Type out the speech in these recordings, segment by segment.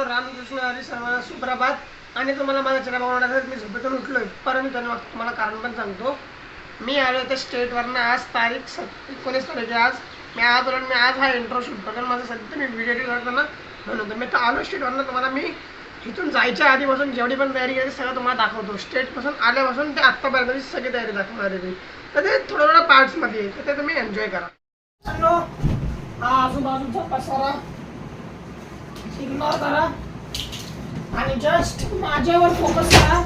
मित्रांनो, रामकृष्ण हरी सर्वांना सुप्रभात. आणि तुम्हाला माझ्या चॅनल बनवण्यासाठी मी झोपेतून उठलोय, परंतु त्यांनी तुम्हाला कारण पण सांगतो. मी आलो होते स्टेटवरनं. आज तारीख 19 तारीख आहे. मी आज हा इंट्रो शूट करतो. माझं सध्या मी व्हिडिओ एडिट करताना म्हणून मी तर आलो स्टेटवरनं. तुम्हाला मी इथून जायच्या आधीपासून जेवढी पण तयारी केली सगळं तुम्हाला दाखवतो. स्टेटपासून आल्यापासून ते आत्तापर्यंतची सगळी तयारी दाखवणार आहे मी. तर ते थोडं थोडं पार्ट्समध्ये आहे, तर ते तुम्ही एन्जॉय करा. हा आजूबाजूचा पसारा इग्नोर करा आणि जस्ट माझ्यावर फोकस करा.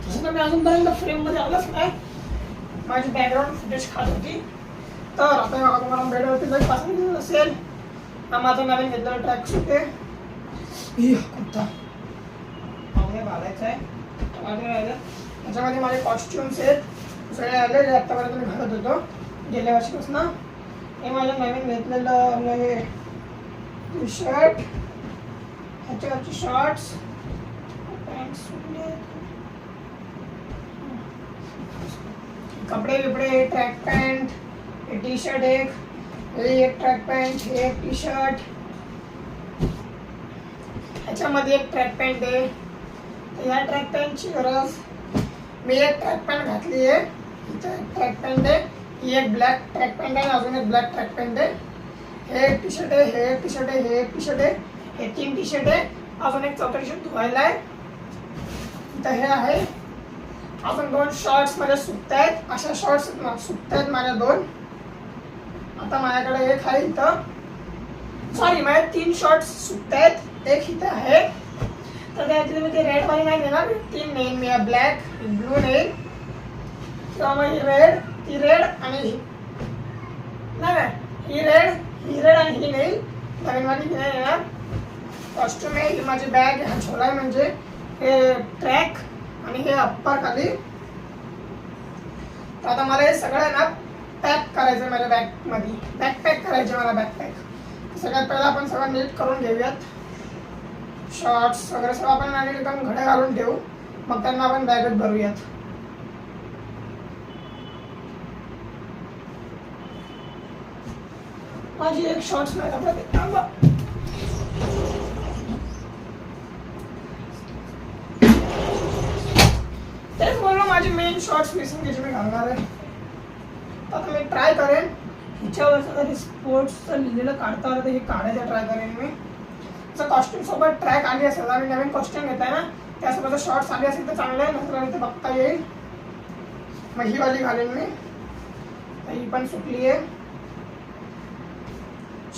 जसं मी अजूनपर्यंत फ्रेममध्ये आलंच नाही. माझी बॅकग्राऊंड फुटेज खात होती. तर आता बघा, तुम्हाला बेडवरती जर पासून असेल हा माझा नवीन घेतलेला ट्रॅक सूट आहे. कुठता पाहुणे घालायचं आहे राहिलं. त्याच्यामध्ये माझे कॉस्ट्युम्स आहेत सगळे आले जे आत्तापर्यंत मी घालत होतो गेल्या वर्षीपासून. हे माझं नवीन घेतलेलं हे टी शर्ट, ह्याच्यावरची शॉर्ट्स, पॅन्ट्स, कपडे बिपडे, ट्रॅक पॅन्ट, हे टी शर्ट एक ट्रॅक पॅन्ट, हे एक टी शर्ट, ह्याच्यामध्ये एक ट्रॅक पॅन्ट आहे. ह्या ट्रॅक पॅन्टची गरज मी एक ट्रॅक पॅन्ट घातली आहे. इथं एक ट्रॅक पॅन्ट आहे, ही एक ब्लॅक ट्रॅक पॅन्ट आहे, अजून एक ब्लॅक ट्रॅक पॅन्ट आहे. हे एक टी शर्ट आहे, हे एक टी शर्ट आहे, हे एक टी शर्ट आहे, हे 3 टी शर्ट आहे, अजून एक चौथा टी शर्ट धुवायला आहे. तर हे आहे. अजून 2 शॉर्ट्स माझ्या सुकत आहेत. अशा शॉर्ट्स सुकत आहेत माझ्या 2. आता माझ्याकडे एक आहे इथं, सॉरी माझ्या 3 शॉर्ट्स सुकत आहेत, एक इथं आहे. तर त्यातले मी ते रेड वाली नाही देणार, 3 नेईन मी. ब्लॅक, ब्लू नेईन किंवा मग ही रेड, ती रेड आणि नाही ही रेड आणि ही नेईन. नवीन वाली ही नाही येणार. कॉस्ट्युम आहे, ही माझी बॅग, हा झोला आहे म्हणजे हे ट्रॅक आणि हे अप्पर खाली. तर आता मला हे सगळं ना पॅक करायचं आहे माझ्या बॅगमध्ये. बॅकपॅक करायचे मला बॅकपॅक. सगळ्यात पहिला आपण सगळं नीट करून घेऊयात. शॉर्ट्स वगैरे सगळं आपण आणि एकदम घड्या घालून ठेवू, मग त्यांना आपण बॅगेत भरूयात. माझी एक शॉर्ट्स नाही आपल्याला तेच बोललो, माझी मेन शॉर्ट्स मिसिंग त्याची मी घालणार आहे. आता मी ट्राय करेन हिच्यावर जर स्पोर्ट्सचं लिहिलेलं काढता आलं तर हे काढायचं ट्राय करेन मी. जर कॉस्ट्युम सोबत ट्रॅक आली असेल, आम्ही नवीन कॉस्ट्युम घेतलाय ना, त्यासोबत शॉर्ट्स आली असेल तर चांगलं आहे, नंतर इथे बघता येईल. मग ही वाली घालेन मी. तर ही पण सुकली आहे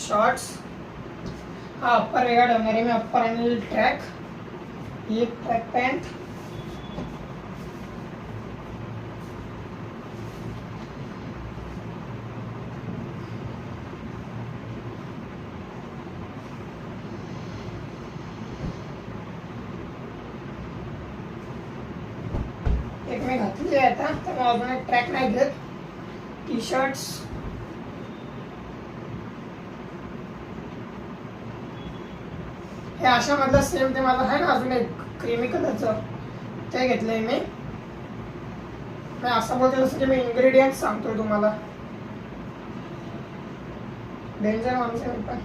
शॉर्ट्स. हा अप्पर वेगळा ठेवणार आहे मी, अप्पर आणि ट्रॅक. ही एक ट्रॅक पॅन्ट, एक मी घातली आहे आता. तर मग अजून एक ट्रॅक नाही घेत. टी शर्ट्स, हे अशा मधलं सेम ते माझं आहे ना अजून एक क्रीमी कलरचं, ते घेतलंय मी. असं बोलते जसं की मी इन्ग्रेडियंट्स सांगतोय तुम्हाला. डेंजर माणूस आहे पण.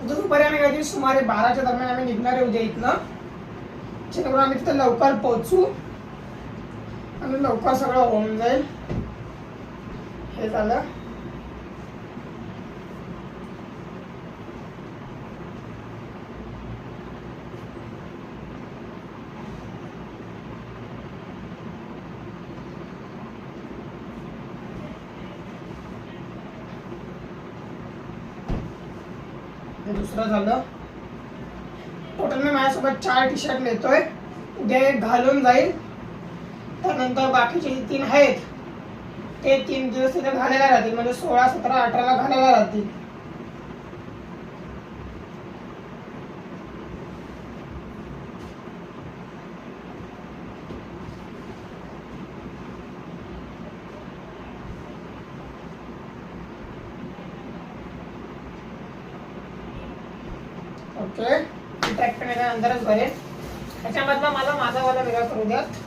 दुपारी आम्ही काहीतरी सुमारे 12च्या दरम्यान आम्ही निघणार आहे उद्या इथनं, जेणेकरून आम्ही तिथं लवकर पोहोचू आणि लवकर सगळं होऊन जाईल. हे झालं. हे दुसरं झालं. टोटल मी माझ्यासोबत 4 टी शर्ट नेतोय. उद्या एक घालून जाईल. त्यानंतर बाकीचे 3 आहेत ते 3 दिवस तिथे घालायला राहतील, म्हणजे 16, 17, 18ला घालायला राहतील. ओके, ट्रॅक पण अंदरच भरेल. त्याच्यामधला मला माझा वाला वेगळा करू द्यात.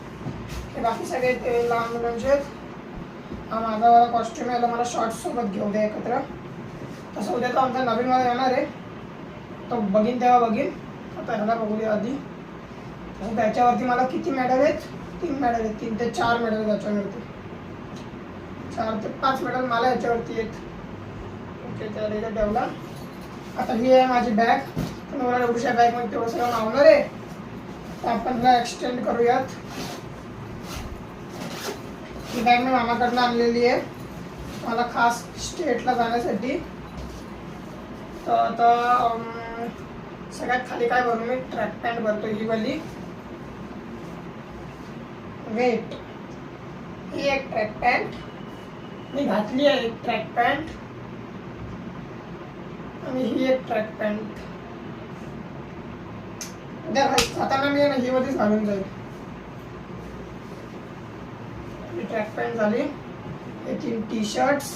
हे बाकी सगळे ते लहान मुलांचे. हा माझा वाला कॉस्ट्युम याला मला शॉर्ट्स सोबत घेऊ द्या एकत्र. तसं उद्या तर आमचा नवीन वाला येणार आहे. तो बघीन तेव्हा बघीन. आता ह्याला बघूया आधी. त्याच्यावरती मला किती मेडल आहेत? 3 मेडल आहेत. 3 ते 4 मेडल त्याच्यावरती. 4 ते 5 मेडल मला याच्यावरती आहेत. ओके, तर इथे ठेवला. आता ही आहे माझी बॅग. पण मला एवढ्या बॅगमध्ये तेवढं सगळं लावणार आहे, तर आपण ह्याला एक्सटेंड करूयात. ही बॅग मी मामाकडनं आणलेली आहे मला खास स्टेटला जाण्यासाठी. तर आता सगळ्यात खाली काय भरू मी? ट्रॅक पॅन्ट भरतो. ही वाली वेट. ही एक ट्रॅक पॅन्ट मी घातली आहे. एक ट्रॅक पॅन्ट आणि ही एक ट्रॅक पॅन्ट. उद्या खाताना मी ना ही मध्येच घालून जाईल. ही ट्रॅक पॅन्ट झाली. हे 3 टी शर्ट्स.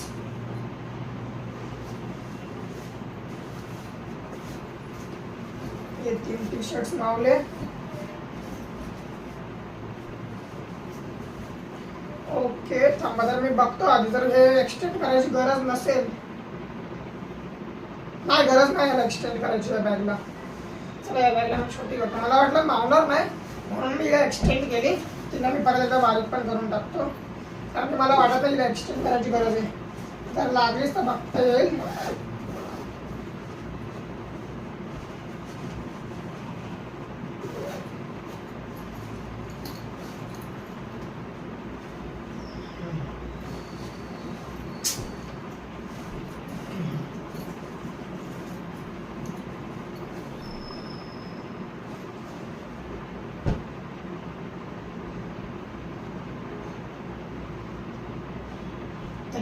हे 3 टी शर्ट्स मावले. ओके, थांबा तर मी बघतो आधी. जर हे एक्सटेंड करायची गरज नसेल, नाही गरज नाही याला एक्सटेंड करायची या बॅगला. चला या बॅगला मी छोटी करतो. मला वाटलं मावणार नाही म्हणून मी हिला एक्सटेंड केली. तिला मी परत एकदा बारीक पण करून टाकतो, कारण की मला वाटत हिला एक्सटेंड करायची गरज आहे. तर लागलीच तर बघता येईल.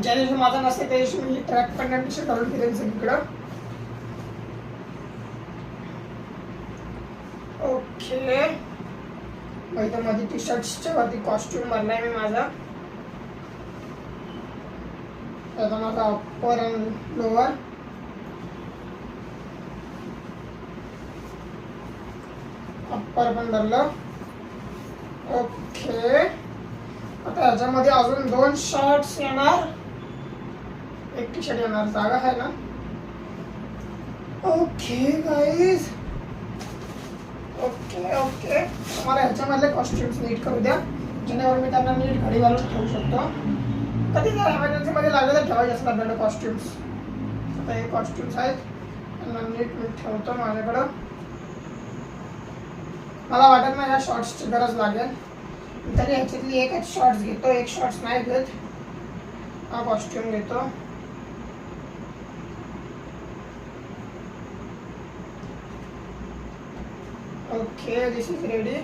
ज्या दिवशी माझा नसते त्या दिवशी मी ट्रॅक पॅन्ट टी शर्ट घालून फिरेन सगळीकडं. ओके, इथं मध्ये टी शर्ट्सच्या वरती कॉस्ट्युम भरलाय मी माझा. त्याचा माझा अप्पर आणि लोअर. अप्पर पण भरलं. ओके, आता ह्याच्यामध्ये अजून 2 शर्ट्स येणार, एक टी शर्ट येणार. जागा आहे ना? Okay guys, okay okay. मला ह्याच्यामधले कॉस्ट्युम्स नीट करू द्या, जेणेकरून मी त्यांना नीट घडी घालून ठेवू शकतो. कधी जर एमर्जन्सीमध्ये लागलं तर ठेवायचे असतात आपल्याला कॉस्ट्युम्स. आता हे कॉस्ट्युम्स आहेत, त्यांना नीट ठेवतो माझ्याकडं. मला वाटत नाही या शॉर्ट्सची गरज लागेल, तरी ह्याच्यातली एक शॉर्ट्स घेतो, एक शॉर्ट्स नाही घेत. हा कॉस्ट्युम घेतो. Okay, this is ready.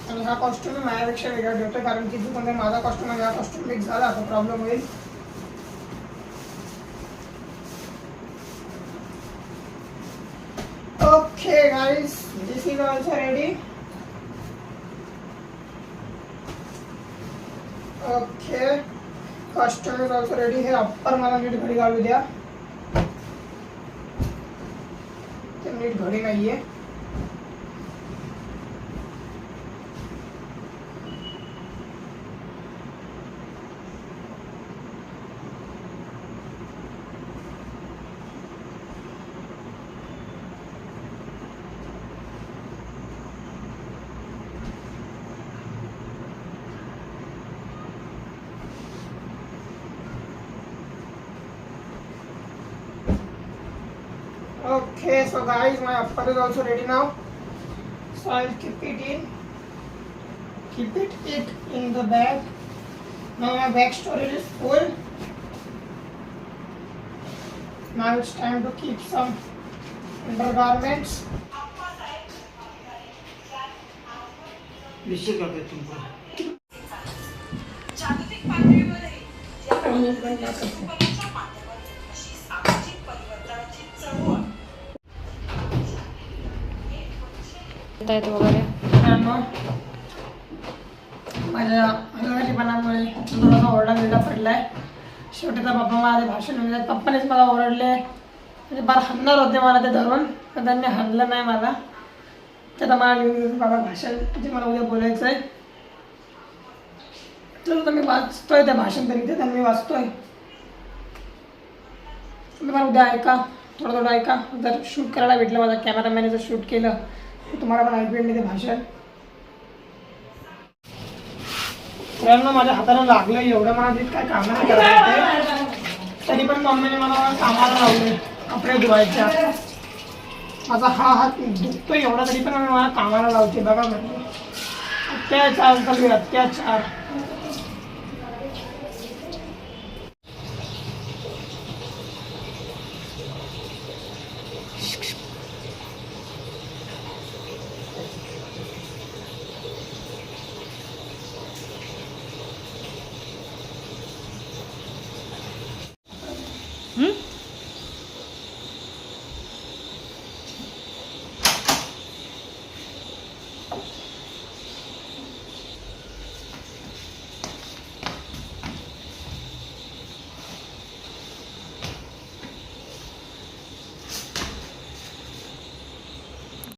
आणि हा कॉस्ट्युम मी माझ्यापेक्षा वेगळा ठेवतो, कारण की जो कोणता माझा कॉस्ट्युम आहे हा कॉस्ट्युम मिक्स झाला तर प्रॉब्लेम होईल. Okay guys, this is also ready. Okay, costume is also ready. हे अप्पर मला नीट घडी घालू द्या, ते नीट घडी नाहीये. Okay, so guys, my upper is also ready now. So I'll keep it in the bag. Now my bag storage is full. Now it's time to keep some undergarments. विषय करते तुमको. जागतिक पातळीवर वगैरे माझ्या हलगर्जीपणामुळे थोडासा ओरडा पडलाय. शेवटी तर पप्पा माझे भाषण म्हणजे पप्पानेच मला ओरडले, म्हणजे बार हाणणार होते मला ते धरून, पण त्यांनी हाणलं नाही मला. तर मला लिहून बाबा भाषण जे मला उद्या बोलायचं आहे, तर मी वाचतोय त्या भाषण तरी ते त्यांनी वाचतोय. तुम्ही मला उद्या ऐका. थोडं थोडं ऐका. जर शूट करायला भेटलं, माझा कॅमेरामॅनने जर शूट केलं तर तुम्हाला पण ऐकू येईल ते भाषण. मित्रांनो, माझ्या हाताला लागलं एवढं, मला तिथे काय कामं नाही करायचं, तरी पण मम्मीने मला कामाला लावले कपडे धुवायच्या. माझा हा हात दुखतो एवढा, तरी पण मला कामाला लावते. बघा म्हणजे अत्याचार चालू आहे, अत्याचार.